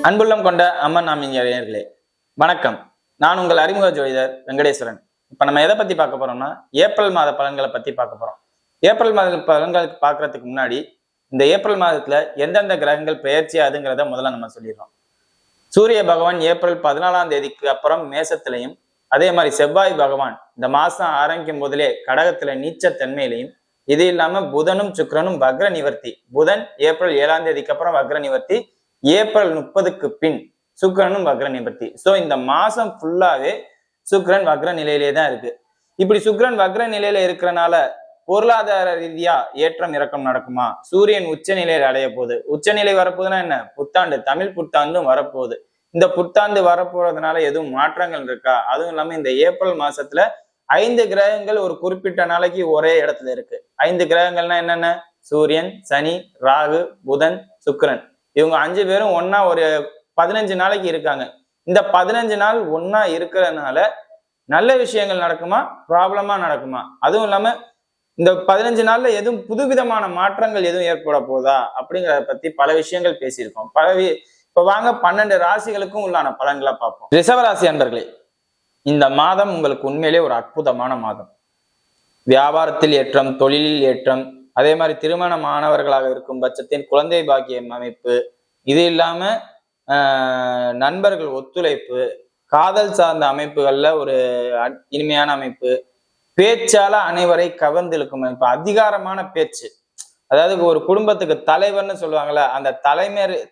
அன்புள்ளம் கொண்ட அம்மன் நாமினியர்களே வணக்கம். நான் உங்கள் அறிமுக ஜோதிடர் வெங்கடேஸ்வரன். இப்ப நம்ம எதை பத்தி பார்க்க போறோம்னா ஏப்ரல் மாத பலன்களை பத்தி பார்க்க போறோம். ஏப்ரல் மாத பலன்களுக்கு பார்க்கறதுக்கு முன்னாடி இந்த ஏப்ரல் மாதத்துல எந்தெந்த கிரகங்கள் பெயர்ச்சி ஆகுதுங்கிறத முதல்ல நம்ம சொல்லிடுறோம். சூரிய பகவான் ஏப்ரல் 14ஆம் தேதிக்கு அப்புறம் மேசத்திலையும், அதே மாதிரி செவ்வாய் பகவான் இந்த மாசம் ஆரம்பிக்கும் போதிலே கடகத்துல நீச்சத்தன்மையிலையும், இது இல்லாம புதனும் சுக்கிரனும் வக்ர நிவர்த்தி. புதன் ஏப்ரல் 7ஆம் தேதிக்கு அப்புறம் வக்ர நிவர்த்தி, ஏப்ரல் 30க்கு பின் சுக்கிரனும் வக்ர நிவர்த்தி. சோ இந்த மாசம் ஃபுல்லாவே சுக்கிரன் வக்ர நிலையிலே தான் இருக்கு. இப்படி சுக்கிரன் வக்ர நிலையில இருக்கிறனால பொருளாதார ரீதியா ஏற்றம் இறக்கம் நடக்குமா? சூரியன் உச்ச நிலையில அடைய போகுது. உச்சநிலை வரப்போகுதுன்னா என்ன? புத்தாண்டு, தமிழ் புத்தாண்டும் வரப்போகுது. இந்த புத்தாண்டு வரப்போறதுனால எதுவும் மாற்றங்கள் இருக்கா? அதுவும் இல்லாம இந்த ஏப்ரல் மாசத்துல 5 கிரகங்கள் ஒரு குறிப்பிட்ட நாளைக்கு ஒரே இடத்துல இருக்கு. 5 கிரகங்கள்னா என்னென்ன? சூரியன், சனி, ராகு, புதன், சுக்கிரன். இவங்க 5 பேரும் ஒன்னா ஒரு 15 நாளைக்கு இருக்காங்க. இந்த 15 நாள் ஒன்னா இருக்கிறதுனால நல்ல விஷயங்கள் நடக்குமா, ப்ராப்ளமா நடக்குமா? அதுவும் இல்லாம இந்த 15 நாள்ல எதுவும் புதுவிதமான மாற்றங்கள் எதுவும் ஏற்பட போதா அப்படிங்கிறத பத்தி பல விஷயங்கள் பேசியிருக்கோம். இப்ப வாங்க 12 ராசிகளுக்கும் உள்ளான பலன்களை பார்ப்போம். ரிஷபராசி அன்பர்களே, இந்த மாதம் உங்களுக்கு உண்மையிலே ஒரு அற்புதமான மாதம். வியாபாரத்தில் ஏற்றம், தொழிலில் ஏற்றம், அதே மாதிரி திருமணமானவர்களாக இருக்கும் பட்சத்தின் குழந்தை பாக்கியம் அமைப்பு, இது இல்லாம நண்பர்கள் ஒத்துழைப்பு, காதல் சார்ந்த அமைப்புகள்ல ஒரு இனிமையான அமைப்பு, பேச்சால அனைவரை கவர்ந்து இழுக்கும் அமைப்பு, அதிகாரமான பேச்சு. அதாவது ஒரு குடும்பத்துக்கு தலைவர்னு சொல்லுவாங்கல்ல, அந்த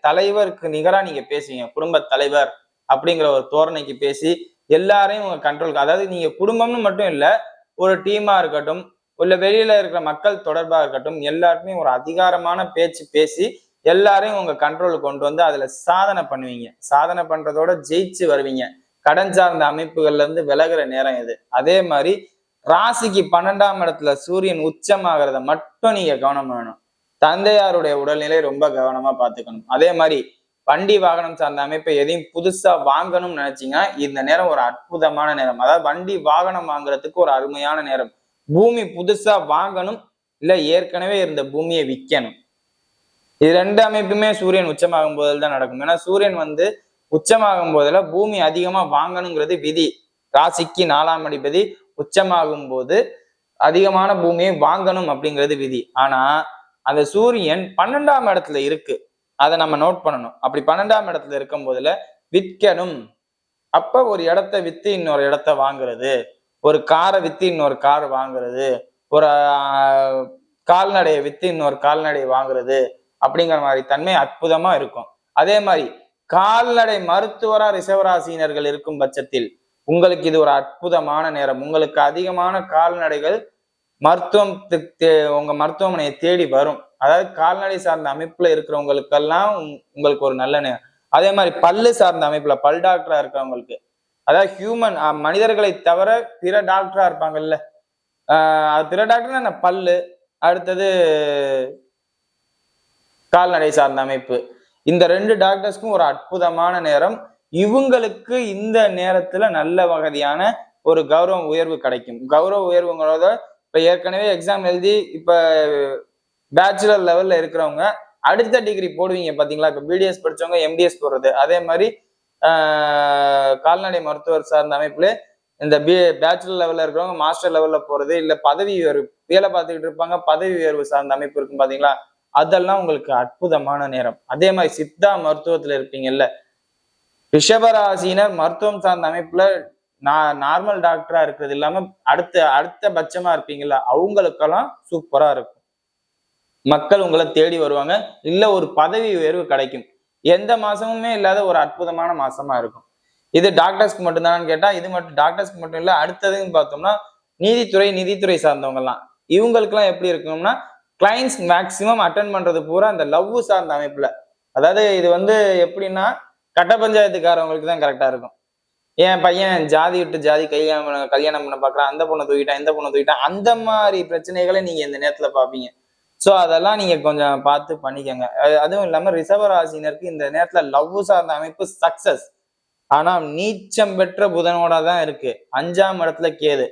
தலைவருக்கு நிகரா நீங்க பேசுவீங்க. குடும்ப தலைவர் அப்படிங்கிற ஒரு தோரணைக்கு பேசி எல்லாரையும் உங்க கண்ட்ரோல், அதாவது நீங்க குடும்பம்னு மட்டும் இல்ல, ஒரு டீமா இருக்கட்டும், இல்ல வெளியில இருக்கிற மக்கள் தொடர்பா இருக்கட்டும், எல்லாருக்குமே ஒரு அதிகாரமான பேச்சு பேசி எல்லாரையும் உங்க கண்ட்ரோலுக்கு கொண்டு வந்து அதுல சாதனை பண்ணுவீங்க. சாதனை பண்றதோட ஜெயிச்சு வருவீங்க. கடன் சார்ந்த அமைப்புகள்ல இருந்து விலகுற நேரம் இது. அதே மாதிரி ராசிக்கு 12ஆம் இடத்துல சூரியன் உச்சமாகிறத மட்டும் நீங்க கவனம் பண்ணணும். தந்தையாருடைய உடல்நிலை ரொம்ப கவனமா பார்த்துக்கணும். அதே மாதிரி வண்டி வாகனம் சார்ந்த அமைப்பை எதையும் புதுசா வாங்கணும்னு நினைச்சீங்கன்னா இந்த நேரம் ஒரு அற்புதமான நேரம். அதாவது வண்டி வாகனம் வாங்குறதுக்கு ஒரு அருமையான நேரம். பூமி புதுசா வாங்கணும், இல்ல ஏற்கனவே இருந்த பூமியை விற்கணும். இது 2 அமைப்புமே சூரியன் உச்சமாகும் போதில் தான் நடக்கும். ஏன்னா சூரியன் உச்சமாகும் போதுல பூமி அதிகமா வாங்கணுங்கிறது விதி. ராசிக்கு 4ஆம் அதிபதி உச்சமாகும் போது அதிகமான பூமியை வாங்கணும் அப்படிங்கிறது விதி. ஆனா அந்த சூரியன் 12ஆம் இடத்துல இருக்கு, அதை நம்ம நோட் பண்ணணும். அப்படி 12ஆம் இடத்துல இருக்கும் போதுல விற்கணும். அப்ப ஒரு இடத்த வித்து இன்னொரு இடத்த வாங்குறது, ஒரு காரை வித்து இன்னொரு கார் வாங்குறது, ஒரு கால்நடையை வித்து இன்னொரு கால்நடை வாங்குறது அப்படிங்கிற மாதிரி தன்மை அற்புதமா இருக்கும். அதே மாதிரி கால்நடை மருத்துவரா ரிஷபராசினர்கள் இருக்கும் பட்சத்தில் உங்களுக்கு இது ஒரு அற்புதமான நேரம். உங்களுக்கு அதிகமான கால்நடைகள் உங்க மருத்துவமனையை தேடி வரும். அதாவது கால்நடை சார்ந்த அமைப்புல இருக்கிறவங்களுக்கெல்லாம் உங்களுக்கு ஒரு நல்ல நேரம். அதே மாதிரி பல்லு சார்ந்த அமைப்புல பல் டாக்டரா இருக்கிறவங்களுக்கு, அதாவது ஹியூமன் மனிதர்களை தவிர பிற டாக்டரா இருப்பாங்கல்ல, பிற டாக்டர் என்ன, பல்லு, அடுத்தது கால்நடை சார்ந்த அமைப்பு, இந்த 2 டாக்டர்ஸ்க்கும் ஒரு அற்புதமான நேரம். இவங்களுக்கு இந்த நேரத்துல நல்ல வகையான ஒரு கௌரவ உயர்வு கிடைக்கும். கௌரவ உயர்வுங்களோட இப்ப ஏற்கனவே எக்ஸாம் எழுதி இப்ப பேச்சுலர் லெவல்ல இருக்கிறவங்க அடுத்த டிகிரி போடுவீங்க பாத்தீங்களா. இப்ப பிடிஎஸ் படிச்சவங்க எம்டிஎஸ் போடுறது, அதே மாதிரி கால்நடை மருத்துவர் சார்ந்த அமைப்புல இந்த பேச்சுலர் லெவல்ல இருக்கிறவங்க மாஸ்டர் லெவல்ல போறது, இல்ல பதவி உயர்வு வேலை பார்த்துக்கிட்டு இருப்பாங்க, பதவி உயர்வு சார்ந்த அமைப்பு இருக்கும் பாத்தீங்களா, அதெல்லாம் உங்களுக்கு அற்புதமான நேரம். அதே மாதிரி சித்தா மருத்துவத்துல இருப்பீங்கல்ல, ரிஷபராசினர் மருத்துவம் சார்ந்த அமைப்புல நார்மல் டாக்டரா இருக்கிறது இல்லாம அடுத்த பட்சமா இருப்பீங்கல்ல, அவங்களுக்கெல்லாம் சூப்பரா இருக்கும். மக்கள் உங்களை தேடி வருவாங்க, இல்ல ஒரு பதவி உயர்வு கிடைக்கும். எந்த மாசமுமே இல்லாத ஒரு அற்புதமான மாசமா இருக்கும். இது டாக்டர்ஸ்க்கு மட்டும்தான்னு கேட்டா இது மட்டும் டாக்டர்ஸ்க்கு மட்டும் இல்ல. அடுத்ததுன்னு பார்த்தோம்னா நிதித்துறை சார்ந்தவங்க எல்லாம், இவங்களுக்கு எல்லாம் எப்படி இருக்கணும்னா கிளைண்ட்ஸ் மேக்சிமம் அட்டென்ட் பண்றது பூரா அந்த லவ் சார்ந்த அமைப்புல. அதாவது இது எப்படின்னா கட்ட பஞ்சாயத்துக்காரவங்களுக்கு தான் கரெக்டா இருக்கும். என் பையன் ஜாதி விட்டு ஜாதி கல்யாணம் பண்ண பாக்குறான், அந்த பொண்ணை தூக்கிட்டான், இந்த பொண்ணை தூக்கிட்டான், அந்த மாதிரி பிரச்சனைகளை நீங்க இந்த நேரத்துல பாப்பீங்க. சோ அதெல்லாம் நீங்க கொஞ்சம் பார்த்து பண்ணிக்கங்க. அதுவும் இல்லாம ரிஷபராசினருக்கு இந்த நேரத்துல லவ் சார்ந்த அமைப்பு சக்சஸ். ஆனா நீச்சம் பெற்ற புதனோட தான் இருக்கு. 5ஆம் இடத்துல கேது.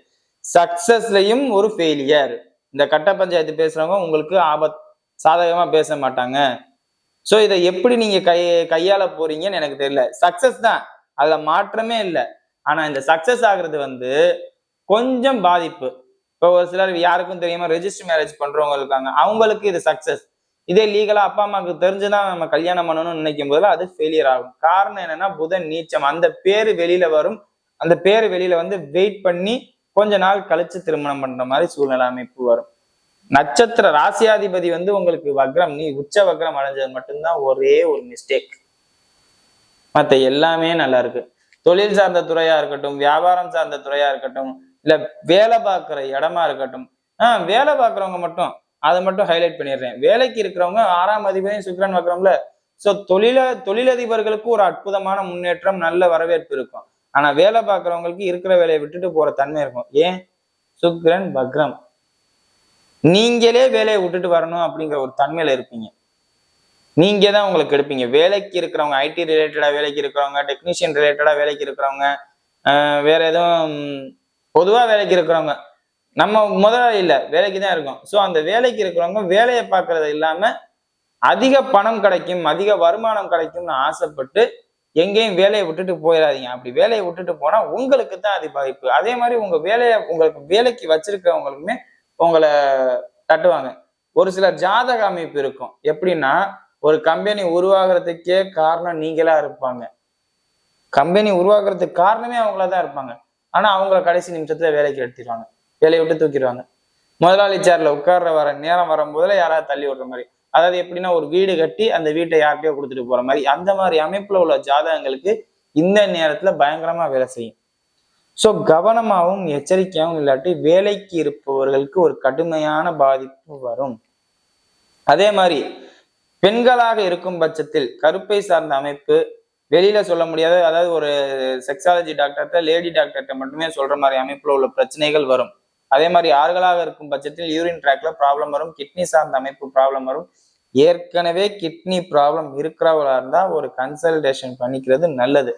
சக்சஸ்லயும் ஒரு ஃபெயிலியர். இந்த கட்ட பஞ்சாயத்து பேசுறவங்க உங்களுக்கு சாதகமா பேச மாட்டாங்க. சோ இதை எப்படி நீங்க கையாள போறீங்கன்னு எனக்கு தெரியல. சக்சஸ் தான், அதுல மாற்றமே இல்லை. ஆனா இந்த சக்சஸ் ஆகுறது வந்து கொஞ்சம் பாதிப்பு. இப்போ ஒரு சிலர் யாருக்கும் தெரியாம ரெஜிஸ்டர் மேரேஜ் பண்றவங்க இருக்காங்க, அவங்களுக்கு இது சக்சஸ். இதே லீகலா அப்பா அம்மாவுக்கு தெரிஞ்சுதான் நம்ம கல்யாணம் பண்ணணும்னு நினைக்கும் போதுல அது ஃபெயிலியர் ஆகும். காரணம் என்னன்னா புதன் நீச்சம், அந்த பேரு வெளியில வரும். அந்த பேரு வெளியில வந்து வெயிட் பண்ணி கொஞ்ச நாள் கழிச்சு திருமணம் பண்ற மாதிரி சூழ்நிலை அமைப்பு வரும். நட்சத்திர ராசியாதிபதி வந்து உங்களுக்கு வக்ரம், நீ உச்ச வக்ரம் அடைஞ்சது மட்டும்தான் ஒரே ஒரு மிஸ்டேக். மத்த எல்லாமே நல்லா இருக்கு. தொழில் சார்ந்த துறையா இருக்கட்டும், வியாபாரம் சார்ந்த துறையா இருக்கட்டும், இல்ல வேலை பார்க்கிற இடமா இருக்கட்டும். வேலை பார்க்கறவங்க மட்டும் அதை மட்டும் ஹைலைட் பண்ணிடுறேன். வேலைக்கு இருக்கிறவங்க 6ஆம் அதிபதியும் சுக்கிரன் வக்ரம்ல. சோ தொழிலதிபர்களுக்கு ஒரு அற்புதமான முன்னேற்றம், நல்ல வரவேற்பு இருக்கும். ஆனா வேலை பார்க்கறவங்களுக்கு இருக்கிற வேலையை விட்டுட்டு போற தன்மை இருக்கும். ஏன்? சுக்கிரன் வக்ரம். நீங்களே வேலையை விட்டுட்டு வரணும் அப்படிங்கிற ஒரு தன்மையில இருப்பீங்க. நீங்க தான் உங்களுக்கு எடுப்பீங்க. வேலைக்கு இருக்கிறவங்க, ஐடி ரிலேட்டடா வேலைக்கு இருக்கிறவங்க, டெக்னீஷியன் ரிலேட்டடா வேலைக்கு இருக்கிறவங்க, வேற எதுவும் பொதுவா வேலைக்கு இருக்கிறவங்க, நம்ம முதலாளி இல்ல, வேலைக்கு தான் இருக்கும். சோ அந்த வேலைக்கு இருக்கிறவங்க வேலையை பார்க்கறது இல்லாம அதிக பணம் கிடைக்கும், அதிக வருமானம் கிடைக்கும்னு ஆசைப்பட்டு எங்கேயும் வேலையை விட்டுட்டு போயிடாதீங்க. அப்படி வேலையை விட்டுட்டு போனா உங்களுக்கு தான் அது பாதிப்பு. அதே மாதிரி உங்களுக்கு வேலைக்கு வச்சிருக்கிறவங்களுக்குமே உங்களை தட்டுவாங்க. ஒரு சிலர் ஜாதக அமைப்பு இருக்கும். எப்படின்னா, ஒரு கம்பெனி உருவாகிறதுக்கே காரணம் நீங்களா இருப்பாங்க. கம்பெனி உருவாக்குறதுக்கு காரணமே அவங்களதான் இருப்பாங்க. ஆனா அவங்கள கடைசி நிமிஷத்துல வேலைக்கு எடுத்துருவாங்க, வேலையை விட்டு தூக்கிடுவாங்க. முதலாளி சேர்ல உட்கார்ற வர நேரம் வரும்போதுல யாராவது தள்ளி விடுற மாதிரி. அதாவது எப்படின்னா, ஒரு வீடு கட்டி அந்த வீட்டை யார்கிட்டயோ கொடுத்துட்டு போற மாதிரி, அந்த மாதிரி அமைப்புல உள்ள ஜாதகங்களுக்கு இந்த நேரத்துல பயங்கரமா வேலை செய்யும். சோ கவனமாகவும் எச்சரிக்கையாகவும் இல்லாட்டி வேலைக்கு இருப்பவர்களுக்கு ஒரு கடுமையான பாதிப்பு வரும். அதே மாதிரி பெண்களாக இருக்கும் பட்சத்தில் கருப்பை சார்ந்த அமைப்பு வெளியில சொல்ல முடியாத, அதாவது ஒரு செக்ஸாலஜி டாக்டர்கிட்ட, லேடி டாக்டர்கிட்ட மட்டுமே சொல்ற மாதிரி அமைப்புல உள்ள பிரச்சனைகள் வரும். அதே மாதிரி ஆண்களாக இருக்கும் பட்சத்தில் யூரின் ட்ராக்ல ப்ராப்ளம் வரும், கிட்னி சார்ந்த அமைப்பு ப்ராப்ளம் வரும். ஏற்கனவே கிட்னி ப்ராப்ளம் இருக்கிறவங்களா இருந்தா ஒரு கன்சல்டேஷன் பண்ணிக்கிறது நல்லது,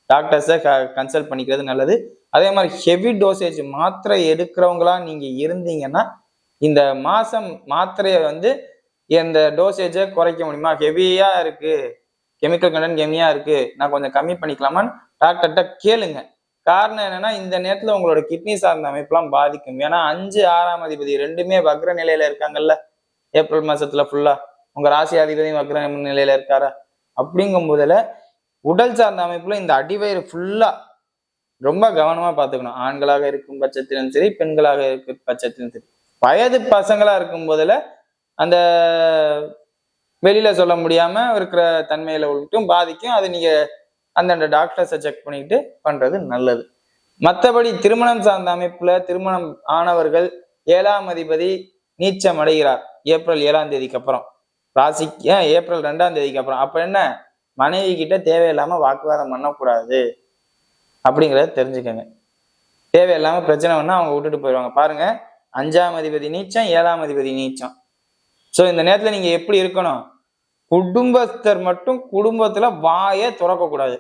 டாக்டர்ஸை கன்சல்ட் பண்ணிக்கிறது நல்லது. அதே மாதிரி ஹெவி டோசேஜ் மாத்திரை எடுக்கிறவங்களா நீங்க இருந்தீங்கன்னா இந்த மாசம் மாத்திரையை வந்து இந்த டோசேஜை குறைக்க முடியுமா, ஹெவியா இருக்கு, கெமிக்கல் கண்டென்ட் கம்மியா இருக்கு, நான் கொஞ்சம் கம்மி பண்ணிக்கலாமான்னு டாக்டர்கிட்ட கேளுங்க. காரணம் என்னன்னா, இந்த நேரத்துல உங்களோட கிட்னி சார்ந்த அமைப்புலாம் பாதிக்கும். ஏன்னா 5, 6ஆம் அதிபதி ரெண்டுமே வக்ர நிலையில இருக்காங்கல்ல. ஏப்ரல் மாசத்துல ஃபுல்லா உங்க ராசி அதிபதியும் வக்ர நிலையில இருக்காரா? அப்படிங்கும் போதுல உடல் சார்ந்த அமைப்புல இந்த அடிவயிறு ஃபுல்லா ரொம்ப கவனமா பாத்துக்கணும். ஆண்களாக இருக்கும் பட்சத்திலும் சரி, பெண்களாக இருக்கும் பட்சத்திலும் சரி. வயது பசங்களா இருக்கும் போதுல அந்த வெளியில சொல்ல முடியாம இருக்கிற தன்மையில உள்ளட்டும் பாதிக்கும். அது நீங்க அந்தந்த டாக்டர்ஸை செக் பண்ணிட்டு பண்றது நல்லது. மற்றபடி திருமணம் சார்ந்த அமைப்புல திருமணம் ஆனவர்கள் 7ஆம் அதிபதி நீச்சம் அடைகிறார் ஏப்ரல் 7ஆம் தேதிக்கு அப்புறம், ராசிக்கு ஏப்ரல் 2ஆம் தேதிக்கு அப்புறம். அப்ப என்ன, மனைவி கிட்ட தேவையில்லாம வாக்குவாதம் பண்ணக்கூடாது அப்படிங்கிறத தெரிஞ்சுக்கங்க. தேவையில்லாம பிரச்சனை பண்ணா அவங்க விட்டுட்டு போயிடுவாங்க. பாருங்க, 5ஆம் அதிபதி நீச்சம், 7ஆம் அதிபதி நீச்சம். சோ இந்த நேரத்துல நீங்க எப்படி இருக்கணும், குடும்பஸ்தர் மட்டும் குடும்பத்துல வாயை திறக்கக்கூடாது.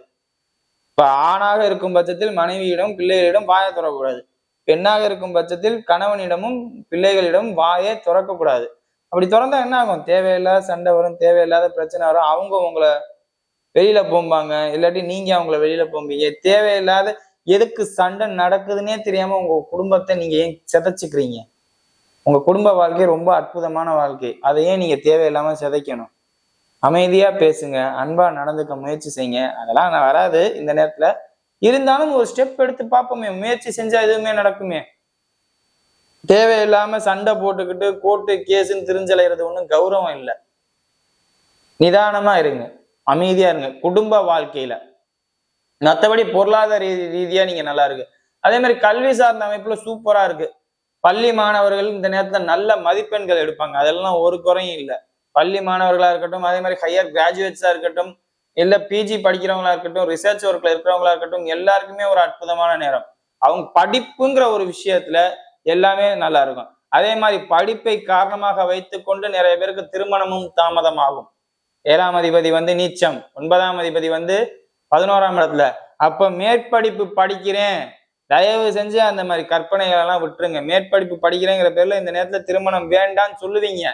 இப்ப ஆணாக இருக்கும் பட்சத்தில் மனைவியிடம் பிள்ளைகளிடம் வாயை திறக்கக்கூடாது, பெண்ணாக இருக்கும் பட்சத்தில் கணவனிடமும் பிள்ளைகளிடம் வாயை திறக்கக்கூடாது. அப்படி திறந்தா என்ன ஆகும், தேவையில்லாத சண்டை வரும், தேவையில்லாத பிரச்சனை வரும். அவங்க உங்களை வெளியில போம்பாங்க, இல்லாட்டி நீங்க அவங்கள வெளியில போம்பீங்க. தேவையில்லாத எதுக்கு சண்டை நடக்குதுன்னே தெரியாம உங்க குடும்பத்தை நீங்க ஏன் சிதைச்சுக்கிறீங்க? உங்க குடும்ப வாழ்க்கை ரொம்ப அற்புதமான வாழ்க்கை, அதை ஏன் நீங்க தேவையில்லாம சிதைக்கணும்? அமைதியா பேசுங்க, அன்பா நடந்துக்க முயற்சி செய்யுங்க. அதெல்லாம் நான் வராது இந்த நேரத்துல. இருந்தாலும் ஒரு ஸ்டெப் எடுத்து பார்ப்போமே, முயற்சி செஞ்சா எதுவுமே நடக்குமே. தேவையில்லாம சண்டை போட்டுக்கிட்டு கோர்ட்டு கேஸுன்னு திரிஞ்சலைறது ஒண்ணும் கௌரவம் இல்லை. நிதானமா இருங்க, அமைதியா இருங்க குடும்ப வாழ்க்கையில. மற்றபடி பொருளாதார ரீதியா நீங்க நல்லா இருக்கு. அதே மாதிரி கல்வி சார்ந்த அமைப்புல சூப்பரா இருக்கு. பள்ளி மாணவர்கள் இந்த நேரத்துல நல்ல மதிப்பெண்கள் எடுப்பாங்க, அதெல்லாம் ஒரு குறையும் இல்லை. பள்ளி மாணவர்களா இருக்கட்டும், அதே மாதிரி ஹையர் கிராஜுவேட்ஸா இருக்கட்டும், இல்ல பிஜி படிக்கிறவங்களா இருக்கட்டும், ரிசர்ச் ஒர்க்ல இருக்கிறவங்களா இருக்கட்டும், எல்லாருக்குமே ஒரு அற்புதமான நேரம். அவங்க படிப்புங்கிற ஒரு விஷயத்துல எல்லாமே நல்லா இருக்கும். அதே மாதிரி படிப்பை காரணமாக வைத்துக்கொண்டு நிறைய பேருக்கு திருமணமும் தாமதமாகும். 7ஆம் அதிபதி வந்து நீச்சம், 9ஆம் அதிபதி வந்து 11ஆம் இடத்துல. அப்ப மேற்படிப்பு படிக்கிறேன், தயவு செஞ்சு அந்த மாதிரி கற்பனைகள் எல்லாம் விட்டுருங்க. மேற்படிப்பு படிக்கிறேங்கிற பேர்ல இந்த நேரத்துல திருமணம் வேண்டான்னு சொல்லுவீங்க.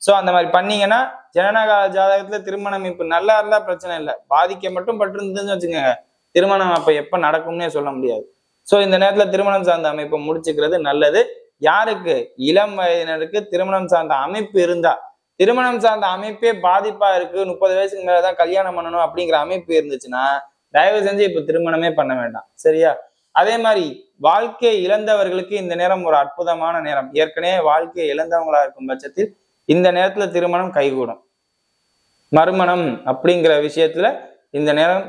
சோ அந்த மாதிரி பண்ணீங்கன்னா ஜனனகால ஜாதகத்துல திருமணம் இப்ப நல்லா இருந்தா பிரச்சனை இல்லை, பாதிக்க மட்டும் பட்டிருந்ததுன்னு வச்சுக்கோங்க, திருமணம் அப்ப எப்ப நடக்கும்னே சொல்ல முடியாது. சோ இந்த நேரத்துல திருமணம் சார்ந்த அமைப்பை முடிச்சுக்கிறது நல்லது. யாருக்கு? இளம் வயதினருக்கு திருமணம் சார்ந்த அமைப்பு இருந்தா, திருமணம் சார்ந்த அமைப்பே பாதிப்பா இருக்கு, 30 வயசுக்கு மேலதான் கல்யாணம் பண்ணணும் அப்படிங்கிற அமைப்பு இருந்துச்சுன்னா தயவு செஞ்சு இப்ப திருமணமே பண்ண வேண்டாம். சரியா? அதே மாதிரி வாழ்க்கையை இழந்தவர்களுக்கு இந்த நேரம் ஒரு அற்புதமான நேரம். ஏற்கனவே வாழ்க்கையை இழந்தவங்களா இருக்கும் பட்சத்தில் இந்த நேரத்துல திருமணம் கைகூடும். மறுமணம் அப்படிங்கிற விஷயத்துல இந்த நேரம்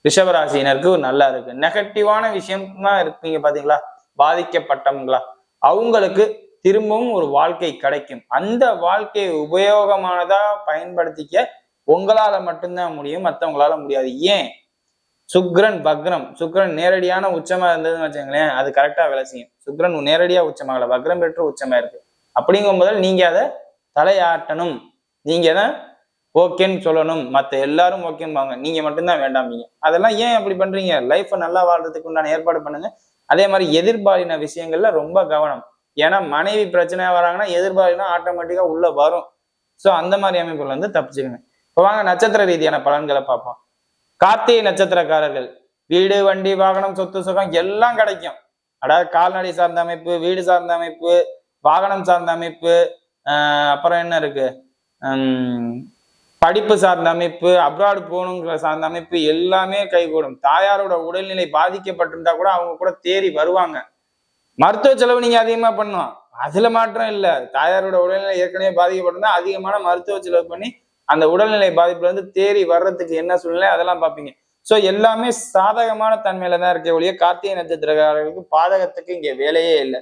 ரிஷபராசினருக்கு நல்லா இருக்கு. நெகட்டிவான விஷயமா இருப்பீங்க பாத்தீங்களா, பாதிக்கப்பட்டவங்களா, அவங்களுக்கு திரும்பவும் ஒரு வாழ்க்கை கிடைக்கும். அந்த வாழ்க்கையை உபயோகமானதா பயன்படுத்திக்க உங்களால மட்டும்தான் முடியும், மற்றவங்களால முடியாது. ஏன்? சுக்ரன் வக்ரம். சுக்ரன் நேரடியான உச்சமா இருந்ததுன்னு வச்சுங்களேன், அது கரெக்டா வேலை செய்யும். சுக்ரன் நேரடியா உச்சமாகல, வக்ரம் பெற்று உச்சமா இருக்கு. அப்படிங்கும் போது நீங்க அதை தலையாட்டணும், நீங்க தான் ஓகேன்னு சொல்லணும். மற்ற எல்லாரும் ஓகேம்பாங்க, நீங்க மட்டும்தான் வேண்டாமீங்க. அதெல்லாம் ஏன் அப்படி பண்றீங்க? லைஃப்பை நல்லா வாழ்றதுக்கு உண்டான ஏற்பாடு பண்ணுங்க. அதே மாதிரி எதிர்பாலின விஷயங்கள்ல ரொம்ப கவனம். ஏன்னா மனைவி பிரச்சனையா வராங்கன்னா எதிர்பாலினா ஆட்டோமேட்டிக்கா உள்ள வரும். ஸோ அந்த மாதிரி அமைப்புகள் வந்து தப்பிச்சுக்கணும். இப்போ வாங்க நட்சத்திர ரீதியான பலன்களை பார்ப்போம். கார்த்திகை நட்சத்திரக்காரர்கள் வீடு, வண்டி, வாகனம், சொத்து, சுகம் எல்லாம் கிடைக்கும். அதாவது கால்நடை சார்ந்த அமைப்பு, வீடு சார்ந்த அமைப்பு, வாகனம் சார்ந்த அமைப்பு, அப்புறம் என்ன இருக்கு, படிப்பு சார்ந்த அமைப்பு, அப்ராடு போகணுங்கிற சார்ந்த அமைப்பு எல்லாமே கைகூடும். தாயாரோட உடல்நிலை பாதிக்கப்பட்டிருந்தா கூட அவங்க கூட தேறி வருவாங்க. மருத்துவ செலவு நீங்க அதிகமா பண்ணும், அதுல மாற்றம் இல்லை. தாயாரோட உடல்நிலை ஏற்கனவே பாதிக்கப்பட்டிருந்தா அதிகமான மருத்துவ செலவு பண்ணி அந்த உடல்நிலை பாதிப்புல இருந்து தேறி வர்றதுக்கு என்ன சூழ்நிலை அதெல்லாம் பார்ப்பீங்க. ஸோ எல்லாமே சாதகமான தன்மையில தான் இருக்க ஒழிய கார்த்திகை நட்சத்திரக்காரர்களுக்கு பாதகத்துக்கு இங்க வேலையே இல்லை.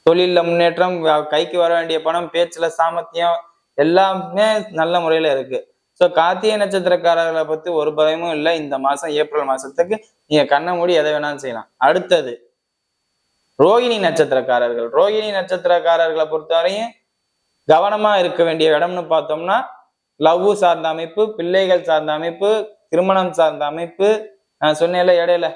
தொழில முன்னேற்றம், கைக்கு வர வேண்டிய பணம், பேச்சுல சாமர்த்தியம் எல்லாமே நல்ல முறையில இருக்கு. ஸோ கார்த்திகை நட்சத்திரக்காரர்களை பத்தி ஒரு பயமும் இல்லை. இந்த மாசம் ஏப்ரல் மாசத்துக்கு நீங்க கண்ணை மூடி எதை வேணாலும் செய்யலாம். அடுத்தது ரோகிணி நட்சத்திரக்காரர்கள். ரோகிணி நட்சத்திரக்காரர்களை பொறுத்தவரையும் கவனமா இருக்க வேண்டிய இடம்னு பார்த்தோம்னா லவ் சார்ந்த அமைப்பு, பிள்ளைகள் சார்ந்த அமைப்பு, திருமணம் சார்ந்த அமைப்பு. நான் சொன்னேன்ல இடையில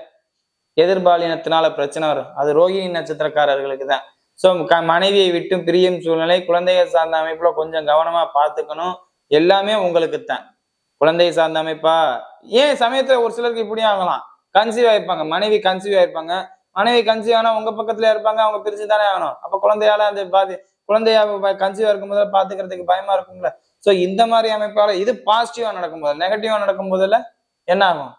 எதிர்பாலினத்தினால பிரச்சனை வரும், அது ரோகிணி நட்சத்திரக்காரர்களுக்கு தான். ஸோ மனைவியை விட்டு பிரியும் சூழ்நிலை, குழந்தைகள் சார்ந்த அமைப்புல கொஞ்சம் கவனமா பார்த்துக்கணும். எல்லாமே உங்களுக்கு தான். குழந்தை சார்ந்த அமைப்பா, ஏன் சமயத்துல ஒரு சிலருக்கு இப்படி ஆகலாம், கன்சீவ் ஆயிருப்பாங்க, மனைவி கன்சீவ் ஆயிருப்பாங்க, மனைவி கன்சீவ் ஆனா உங்க பக்கத்துல இருப்பாங்க, அவங்க பிரிச்சு தானே ஆகணும். அப்ப குழந்தையால அந்த குழந்தைய கன்சீவா இருக்கும்போது பாத்துக்கிறதுக்கு பயமா இருக்கும்ல. சோ இந்த மாதிரி அமைப்பால இது பாசிட்டிவா நடக்கும்போது, நெகட்டிவா நடக்கும் போதுல என்ன ஆகும்,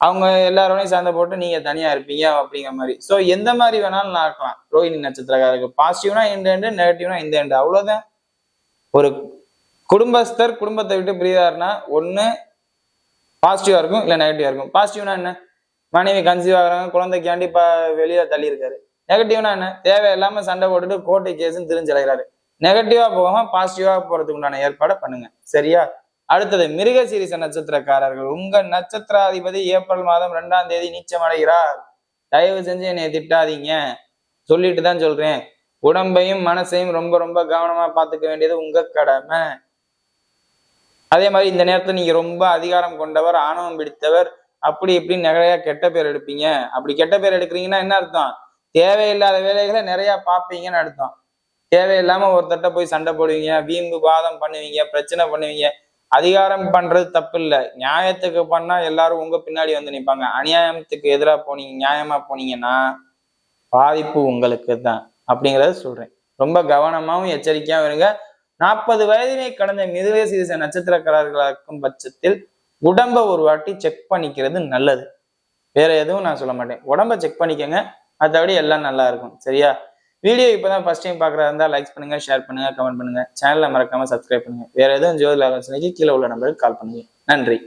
அவங்க எல்லாரோடையும் சண்டை போட்டு நீங்க தனியா இருப்பீங்க அப்படிங்கிற மாதிரி. சோ எந்த மாதிரி வேணாலும் நடக்கலாம். ரோஹிணி நட்சத்திரக்காரருக்கு பாசிட்டிவ்னா இந்த எண்டு, நெகட்டிவ்னா இந்த எண்டு, அவ்வளவுதான். ஒரு குடும்பஸ்தர் குடும்பத்தை விட்டு பிரியாருன்னா ஒண்ணு பாசிட்டிவா இருக்கும், இல்ல நெகட்டிவா இருக்கும். பாசிட்டிவ்னா என்ன, மனைவி கன்சீவ் ஆகுறாங்க, குழந்தைக்காண்டி வெளியில தள்ளி இருக்காரு. நெகட்டிவ்னா என்ன, தேவையில்லாம சண்டை போட்டுட்டு கோர்ட்டு கேஸுன்னு தெரிஞ்சடைகிறாரு. நெகட்டிவா போகாம பாசிட்டிவா போறதுக்கு உண்டான ஏற்பாடை பண்ணுங்க. சரியா? அடுத்தது மிருகசீரிச நட்சத்திரக்காரர்கள். உங்க நட்சத்திராதிபதி ஏப்ரல் மாதம் 2ஆம் தேதி நீச்சம் அடைகிறார். தயவு செஞ்சு என்னை திட்டாதீங்க, சொல்லிட்டு தான் சொல்றேன். உடம்பையும் மனசையும் ரொம்ப ரொம்ப கவனமா பார்த்துக்க வேண்டியது உங்க கடமை. அதே மாதிரி இந்த நேரத்துல நீங்க ரொம்ப அதிகாரம் கொண்டவர், ஆணவம் பிடித்தவர், அப்படி இப்படி நிறைய கெட்ட பேர் எடுப்பீங்க. அப்படி கெட்ட பேர் எடுக்கிறீங்கன்னா என்ன அர்த்தம், தேவையில்லாத வேலைகளை நிறைய பார்ப்பீங்கன்னு அர்த்தம். தேவையில்லாம ஒருத்தட்ட போய் சண்டை போடுவீங்க, வீம்பு வாதம் பண்ணுவீங்க, பிரச்சனை பண்ணுவீங்க. அதிகாரம் பண்றது தப்பு இல்லை, நியாயத்துக்கு பண்ணா எல்லாரும் உங்க பின்னாடி வந்து நிற்பாங்க. அநியாயத்துக்கு எதிராக போனீங்க, நியாயமா போனீங்கன்னா பாதிப்பு உங்களுக்கு தான் அப்படிங்கிறத சொல்றேன். ரொம்ப கவனமாவும் எச்சரிக்கையாவும் இருங்க. 40 வயதினை கடந்த மிருகசீரிச நட்சத்திரக்காரர்களாக்கும் பட்சத்தில் உடம்ப ஒரு வாட்டி செக் பண்ணிக்கிறது நல்லது. வேற எதுவும் நான் சொல்ல மாட்டேன், உடம்ப செக் பண்ணிக்கங்க, மற்றபடி எல்லாம் நல்லா இருக்கும். சரியா? வீடியோ இப்பதான் ஃபர்ஸ்ட் டைம் பாக்குறதா இருந்தா லைக் பண்ணுங்க, ஷேர் பண்ணுங்க, கமெண்ட் பண்ணுங்க, சேனலை மறக்காம சப்ஸ்கிரைப் பண்ணுங்க. வேற எதுவும் ஜோதிட ஆலோசனைக்கு கீழே உள்ள நம்பருக்கு கால் பண்ணுங்க. நன்றி.